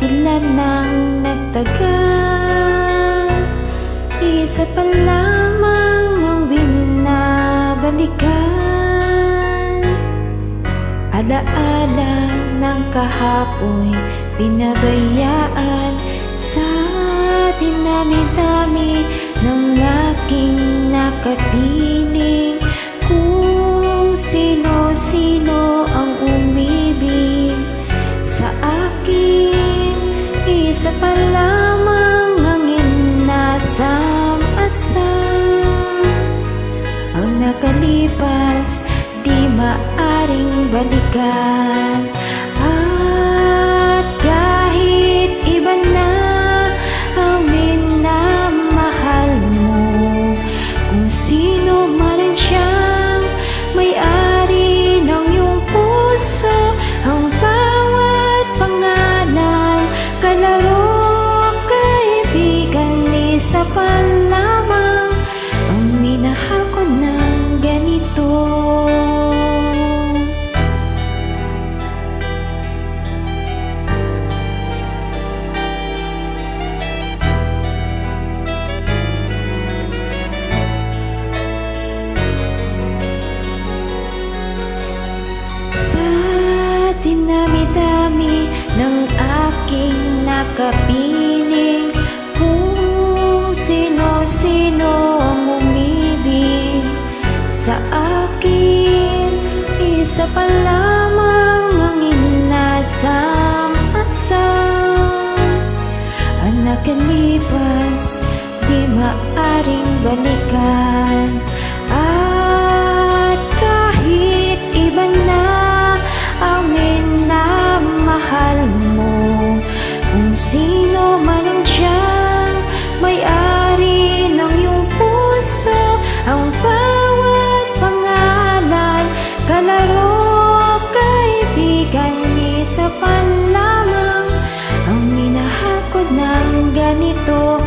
ilan nang nagtagal, isa pa lamang ang binabalikan. Alaala ng kahapoy pinabayaan sa dinami-dami ng aking nakapiling. Kung sino-sino ang umibig sa akin, isa pa lamang ang inasam-asam. Ang nakalipas di maaring balikan, at kahit iba na ang minamahal mo, kung sino man siyang may-ari ng iyong puso, ang bawat pangalan, kalaro, kaibigan, isa pa lamang ang minahal ko ng ganito. Dinami-dami ng aking nakapiling, kung sino-sino ang umibig sa akin, isa pa lamang ang inasam-asam. Ang nakalipas di maaring balikan, at kahit iba na ang minamahal mo, kung sino man ang siyang may-ari ng iyong puso, ang bawat pangalan, kalaro, kaibigan, isa pa lamang ang minahal ko ng ganito.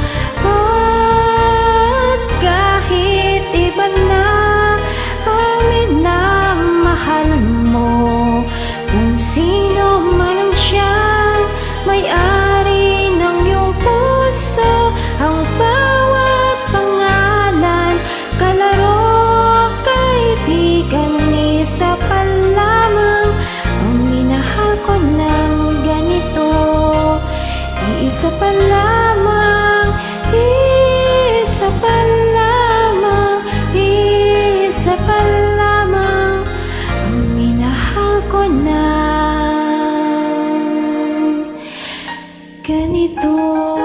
At kahit iba na ang minamahal mo, kung sino man ang siyang may-ari ng iyong puso, ang bawat pangalan, kalaro, kaibigan, isa pa lamang ang minahal ko ng ganito. Isa pa lamang, isa pa lamang, isa pa lamang ang minahal ko ng ganito.